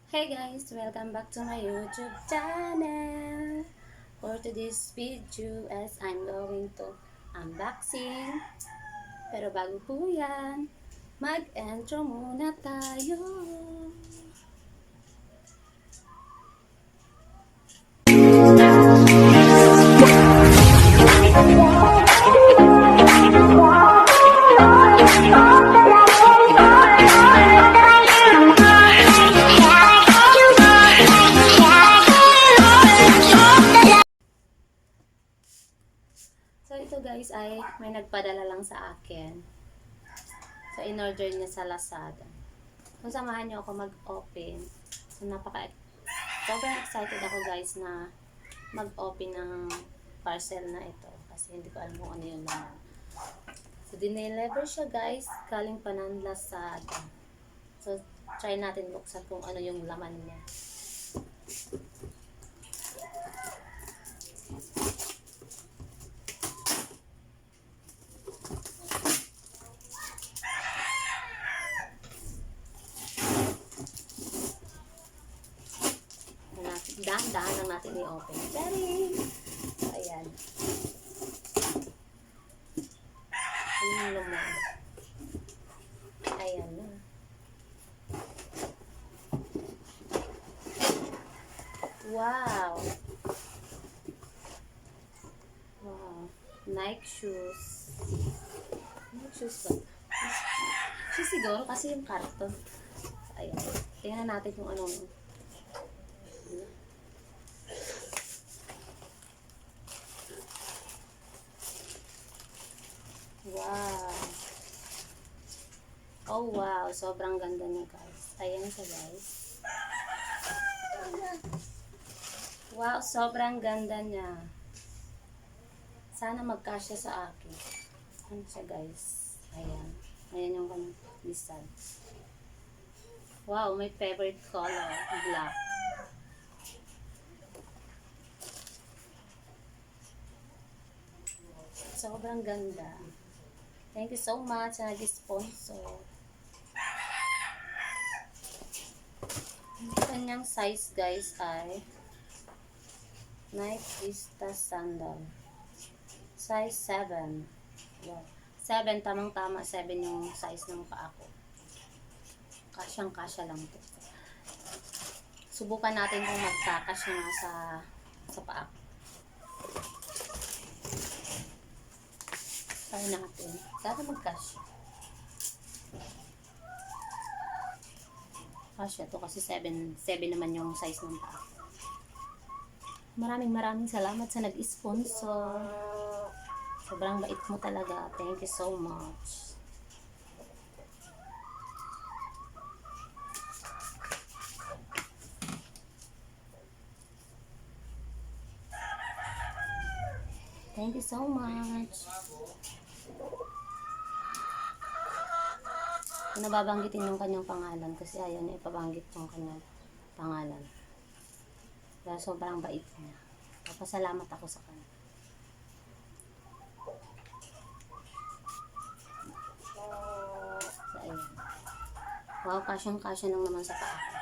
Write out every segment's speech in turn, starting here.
Hey guys, welcome back to my YouTube channel. For today's video as I'm going to unboxing. Pero bago po yan, mag-intro muna tayo. So ito guys ay may nagpadala lang sa akin. So in-order niya sa Lazada. Kung samahan niyo ako mag-open. So sobrang excited ako guys na mag-open ng parcel na ito. Kasi hindi ko alam kung ano yung laman. So dineliver siya guys. Galing pa ng Lazada. So try natin buksan kung ano yung laman niya. Dahan-dahan lang natin i-open. Daddy! So, ayan. Ayan yung laman. Ayan na. Wow! Wow. Nike shoes. Nike shoes ba? Shoes siguro kasi yung karton. Ayan. Tingnan natin kung ano. Wow. Oh wow, sobrang ganda niya guys. Ayan siya guys. Wow, sobrang ganda niya. Sana magkasya sa akin. Ano siya guys. Ayan. Ayan yung kanyang design. Wow, my favorite color, black. Sobrang ganda. Thank you so much sa nag-sponsor. Ang kanyang size guys ay Nike Vista Sandal. Size 7. Wow. 7, tamang-tama. 7 yung size ng paa ko. Kasyang-kasya lang to. Subukan natin kung magkakasya nga sa paa ko. Try natin. Sana magkasya. Kasya to kasi 7 naman yung size ng paa. Maraming salamat sa nag-sponsor. Sobrang bait mo talaga. Thank you so much. Thank you so much. Nababanggitin yung kanyang pangalan kasi ayaw niya ipabanggit yung kanyang pangalan. Kaya sobrang bait niya. Papasalamat ako sa kanya. So, ayan. Wow, kasyang-kasya lang naman sa paa ko.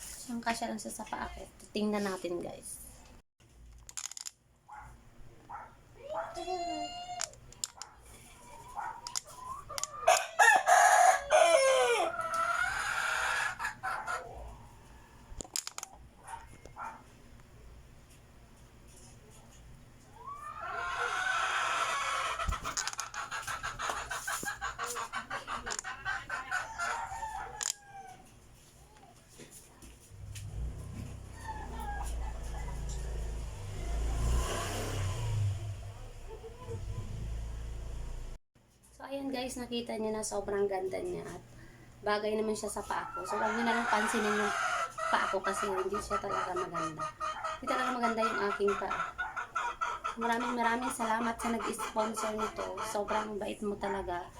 Kasyang-kasya lang sa paa ko. Tingnan natin guys. Ayan guys, nakita niyo na sobrang ganda niya at bagay naman siya sa paa ko. So, huwag niyo na lang pansinin yung paa ko kasi hindi siya talaga maganda. Hindi talaga maganda yung aking paa. Maraming salamat sa nag-sponsor nito. Sobrang bait mo talaga.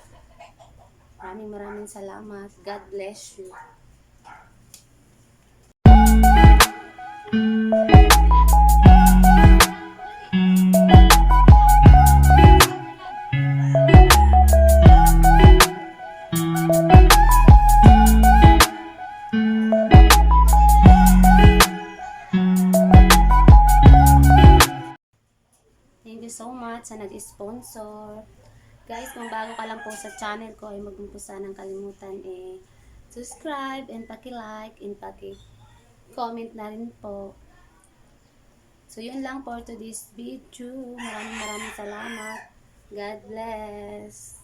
Maraming salamat. God bless you. salamat sa nag-sponsor. Guys, kung bago ka lang po sa channel ko, ay mag-mo po sanang kalimutan subscribe and paki-like and paki-comment na rin po. So, yun lang for today's video. Maraming salamat. God bless.